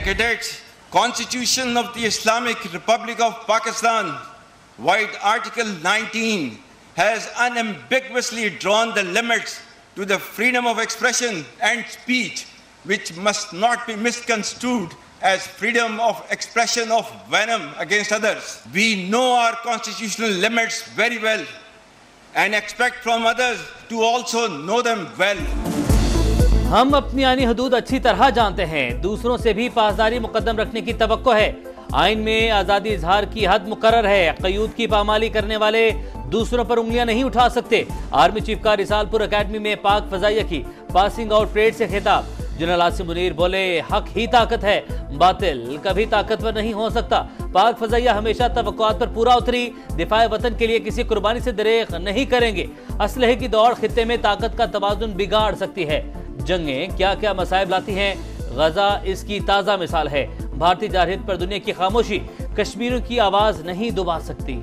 cadets, Constitution of the Islamic Republic of Pakistan, while Article 19 has unambiguously drawn the limits to the freedom of expression and speech, which must not be misconstrued as freedom of expression of venom against others. We know our constitutional limits very well and expect from others to also know them well. हम अपनी आईनी हदूद अच्छी तरह जानते हैं, दूसरों से भी पासदारी मुकद्दम रखने की तवक्को है। आइन में आज़ादी इजहार की हद मुकर्रर है। क़यूद की पामाली करने वाले दूसरों पर उंगलियां नहीं उठा सकते। आर्मी चीफ का रिसालपुर अकेडमी में पाक फजाइया की पासिंग आउट परेड से खिताब। जनरल आसिम मुनीर बोले, हक ही ताकत है, बातिल कभी ताकतवर नहीं हो सकता। पाक फजाइया हमेशा तवक्कुआत पर पूरा उतरी, दिफाए वतन के लिए किसी कुर्बानी से दरेख नहीं करेंगे। असलहे की दौड़ खित्ते में ताकत का तवाजुन बिगाड़ सकती है। जंगें क्या क्या मसाइब लाती हैं, गजा इसकी ताज़ा मिसाल है। भारतीय जारहित पर दुनिया की खामोशी कश्मीरियों की आवाज नहीं दबा सकती।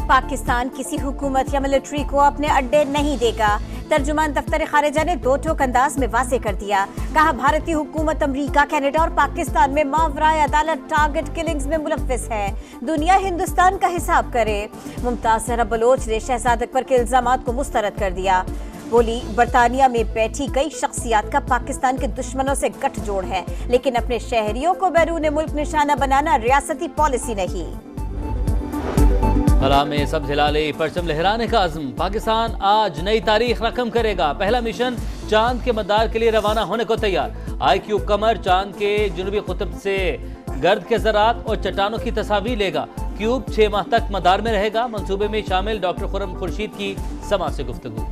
पाकिस्तान किसी हुकूमत या मिलिट्री को अपने अड्डे नहीं देगा। तर्जुमान दफ्तर खारिजा ने दो टोक अंदाज में वाज़ेह कर दिया। कहा, भारतीय हुकूमत अमरीका, कनाडा और पाकिस्तान में मावराए अदालत टारगेट किलिंग्स में मुलव्विस है। दुनिया हिंदुस्तान का हिसाब करे। मुमताज जहरा बलोच ने शहजाद अकबर के इल्जामात को मुस्तरद कर दिया। बोली, बरतानिया में बैठी कई शख्सियात का पाकिस्तान के दुश्मनों से गठजोड़ है, लेकिन अपने शहरियों को बैरून मुल्क निशाना बनाना रियासती पॉलिसी नहीं। खला में सब हिलाले परचम लहराने का अज़्म। पाकिस्तान आज नई तारीख रकम करेगा। पहला मिशन चांद के मदार के लिए रवाना होने को तैयार। IQ कमर चांद के जुनूबी कुतुब से गर्द के ज़रात और चट्टानों की तस्वीर लेगा। क्यूब 6 माह तक मदार में रहेगा। मंसूबे में शामिल डॉक्टर खुर्रम खुर्शीद की समा से गुफ्तगू।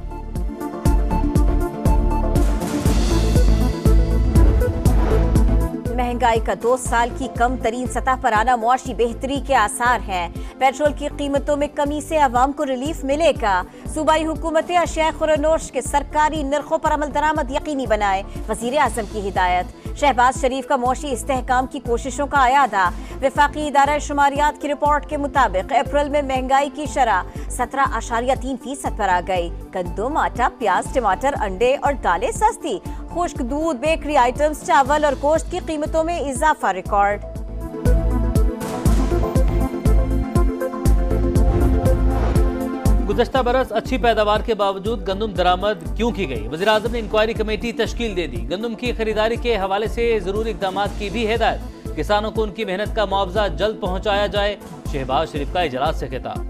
महंगाई का 2 साल की कम तरीन सतह पर आना मुआशी बेहतरी के आसार हैं। पेट्रोल की कीमतों में कमी से अवाम को रिलीफ मिलेगा। सूबाई हुकूमतें अशिया खुरनोश के सरकारी निर्खों पर अमल दरामद यकीनी बनाए, वजीर आजम की हिदायत। शहबाज शरीफ का मुआशी इस्तेहकाम की कोशिशों का आयादा। वफाकी इदारा शुमारियात की रिपोर्ट के मुताबिक अप्रैल में महंगाई की शरह 17.3% पर आ गई। गंदम, आटा, प्याज, टमाटर, अंडे और दालें सस्ती। खुश्क दूध, बेकरी आइटम्स, चावल और गोश्त की कीमतों में इजाफा रिकॉर्ड। गुज़श्ता बरस अच्छी पैदावार के बावजूद गंदम दरामद क्यों की गई? वज़ीर आज़म ने इंक्वायरी कमेटी तश्कील दे दी। गंदम की खरीदारी के हवाले से जरूरी इक़दाम की भी हिदायत। किसानों को उनकी मेहनत का मुआवजा जल्द पहुँचाया जाए। शहबाज शरीफ का इजलास से खिताब।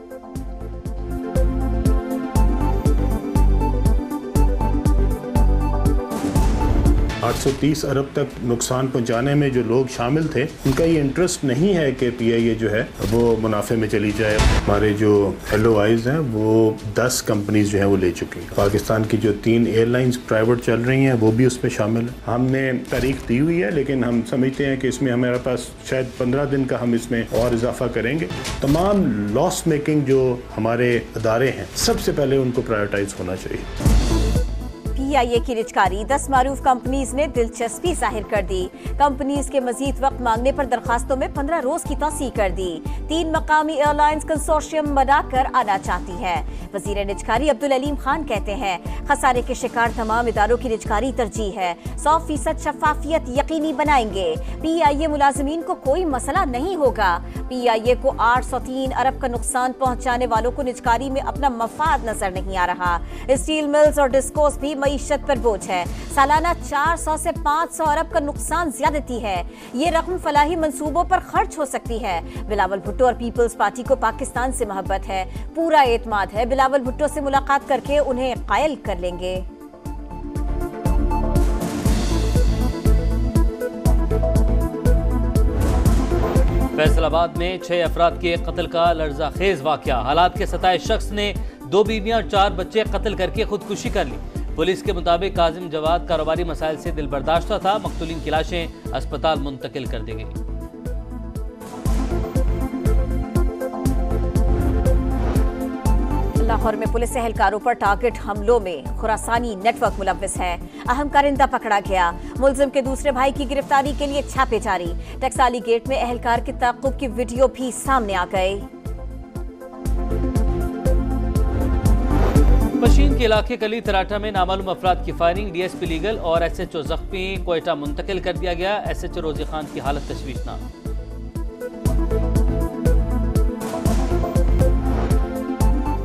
830 अरब तक नुकसान पहुंचाने में जो लोग शामिल थे, उनका ये इंटरेस्ट नहीं है कि PIA जो है वो मुनाफे में चली जाए। हमारे जो LOIs हैं वो 10 कंपनीज जो है वो ले चुकी हैं। पाकिस्तान की जो 3 एयरलाइंस प्राइवेट चल रही हैं वो भी उसमें शामिल है। हमने तारीख दी हुई है, लेकिन हम समझते हैं कि इसमें हमारे पास शायद 15 दिन का हम इसमें और इजाफा करेंगे। तमाम लॉस मेकिंग जो हमारे अदारे हैं, सबसे पहले उनको प्रायोरिटाइज होना चाहिए। PIA की निजकारी 10 मारूफ कंपनीज ने दिलचस्पी जाहिर कर दी। कंपनीज के मजीद वक्त मांगने पर दरखास्तों में 15 रोज की तौसीह कर दी। 3 मकामी एयरलाइंस कंसोर्शियम बनाकर आना चाहती है। वजीर निजकारी अब्दुल अलीम खान कहते हैं, खसारे के शिकार तमाम इदारों की निजकारी तरजीह है। 100% शफाफियत यकीनी बनाएंगे। PIA मुलाजमीन को कोई मसला नहीं होगा। PIA को 803 अरब का नुकसान पहुँचाने वालों को निजकारी में अपना मफाद नजर नहीं आ रहा। स्टील मिल्स और डिस्कोस भी मईशत पर बोझ है। सालाना 400 से 500 अरब का नुकसान ज्यादती है। ये रकम फलाही मंसूबों पर खर्च हो सकती है। बिलावल भुट्टो और पीपल्स पार्टी को पाकिस्तान से मोहब्बत है। पूरा एतमाद है बिलावल भुट्टो से मुलाकात करके उन्हें कायल कर लेंगे। फैसलाबाद में 6 अफराद के कत्ल का लर्ज़ाखेज वाक़या। हालात के सताए शख्स ने 2 बीवियां और 4 बच्चे कत्ल करके खुदकुशी कर ली। पुलिस के मुताबिक काजिम जवाद कारोबारी मसाइल से दिलबर्दाश्ता था। मकतूलीन की लाशें अस्पताल मुंतकिल कर दी गई। लाहौर में पुलिस एहलकारों पर टारगेट हमलों में खुरासानी नेटवर्क मुलव्विस है। अहम कारिंदा पकड़ा गया। मुलजिम के दूसरे भाई की गिरफ्तारी के लिए छापे जारी। टक्साली गेट में एहलकार के ताक़ुब की वीडियो भी सामने आ गए। पशीन के इलाके कली तराटा में नामालूम अफराद की फायरिंग, डीएसपी लीगल और एसएचओ जख्मी, कोयटा मुंतकिल कर दिया गया। एसएचओ रोजी खान की हालत तशवीशनाक।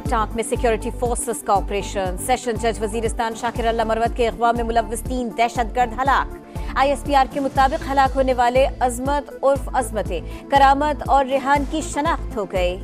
टांक में सिक्योरिटी फोर्सेस का ऑपरेशन, सेशन जज वजीरिस्तान शाकिर अल्लाह मरवत के अगवा में मुलव्वस 3 दहशतगर्द हलाक। ISPR के मुताबिक हलाक होने वाले अजमत उर्फ अजमते, करामत और रेहान की शनाख्त हो गई।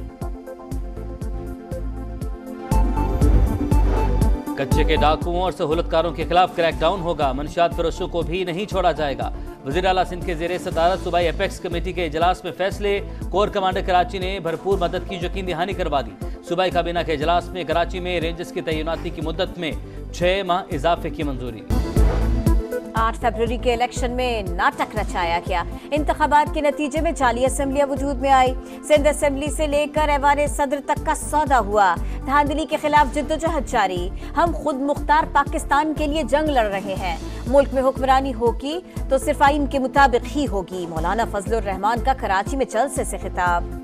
कच्चे के डाकुओं और सहूलतकारों के खिलाफ क्रैकडाउन होगा, मंशियात फरोशों को भी नहीं छोड़ा जाएगा। वज़ीर आला सिंध के ज़ेरे सदारत सूबाई एपेक्स कमेटी के इजलास में फैसले, कोर कमांडर कराची ने भरपूर मदद की यकीन दहानी करवा दी। सूबाई काबीना के इजलास में कराची में रेंजर्स की तैनाती की मुद्दत में 6 माह इजाफे की मंजूरी। 8 फरवरी के इलेक्शन में नाटक रचाया गया। इंतखाबात के नतीजे में जाली असम्बलियां वजूद में आई। सिंध असम्बली से लेकर ऐवान सदर तक का सौदा हुआ। धांधली के खिलाफ जिद्दोजहद जारी। हम खुद मुख्तार पाकिस्तान के लिए जंग लड़ रहे हैं। मुल्क में हुक्मरानी होगी तो सिर्फ आइन के मुताबिक ही होगी। मौलाना फजलुर रहमान का कराची में जलसे से खिताब।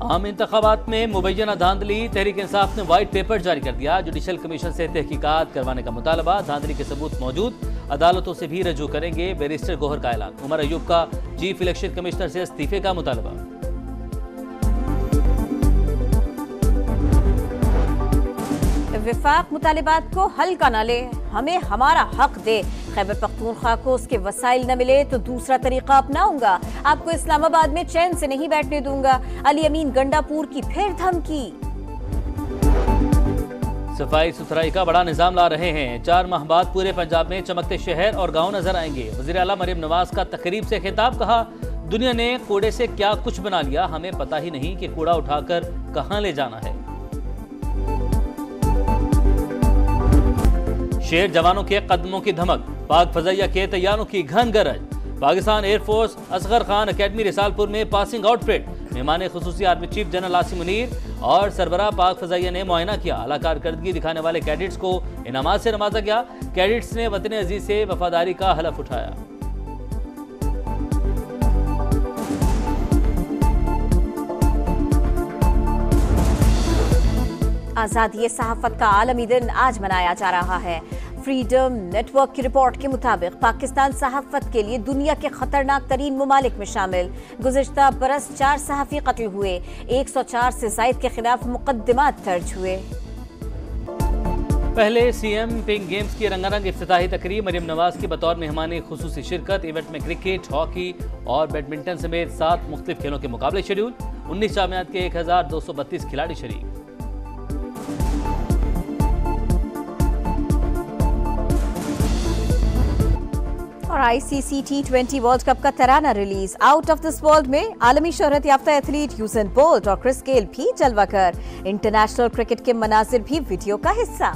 आम इंतखाबात में मुबैना धांधली, तहरीक इंसाफ ने व्हाइट पेपर जारी कर दिया। जुडिशल कमीशन से तहकीकात करवाने का मुतालबा, धांधली के सबूत मौजूद, अदालतों से भी रजू करेंगे। बैरिस्टर गोहर का ऐलान। उमर अयूब का चीफ इलेक्शन कमिश्नर से इस्तीफे का मुतालबा। विफाक मुतालिबात को हल्का न ले, हमें हमारा हक दे। खैबर पख्तूनख्वा को उसके वसाइल न मिले तो दूसरा तरीका अपनाऊंगा। आपको इस्लामाबाद में चैन से नहीं बैठने दूंगा। अली अमीन गंडापुर की फिर धमकी। सफाई सुथराई का बड़ा निजाम ला रहे हैं। 4 माह बाद पूरे पंजाब में चमकते शहर और गांव नजर आएंगे। वज़ीर आला मरियम नवाज का तकरीब से खिताब, कहा दुनिया ने कूड़े से क्या कुछ बना लिया, हमें पता ही नहीं कि कूड़ा उठाकर कहां ले जाना है। शेर जवानों के कदमों की धमक, पाक फजाइया के तैयारों की घन गरज। पाकिस्तान एयरफोर्स असगर खान अकेडमी रिसालपुर में पासिंग आउट परेड। मेहमान खुसूसी army chief general Asim Munir और सरबराह पाक फजाइया ने मुआयना किया। आला कारकर्दगी दिखाने वाले कैडेट्स को इनामात से नवाजा गया। कैडेट्स ने वतन अजीज से वफादारी का हलफ उठाया। आजादी सहाफत का आलमी दिन आज मनाया जा रहा है। फ्रीडम नेटवर्क की रिपोर्ट के मुताबिक पाकिस्तान सहाफत के लिए दुनिया के खतरनाक तरीन ममालिक में शामिल। गुज़िश्ता बरस 4 सहाफ़ी कत्ल हुए, 104 से ज़ायद के खिलाफ मुकदमात दर्ज हुए। पहले सीएम पिंक गेम्स की रंगारंग इफ्तिताही तकरीब, मरियम नवाज की बतौर मेहमानी खुसूसी शिरकत। इवेंट में क्रिकेट, हॉकी और बैडमिंटन समेत 7 मुख्तलिफ खेलों के मुकाबले शेड्यूल। 19 जामियात के 1232 खिलाड़ी शरीक। और ICC T20 वर्ल्ड कप का तराना रिलीज। आउट ऑफ दिस वर्ल्ड में आलमी शोहरत याफ्ता एथलीट यूसेन बोल्ट और क्रिस गेल भी जलवा कर। इंटरनेशनल क्रिकेट के मनाजिर भी वीडियो का हिस्सा।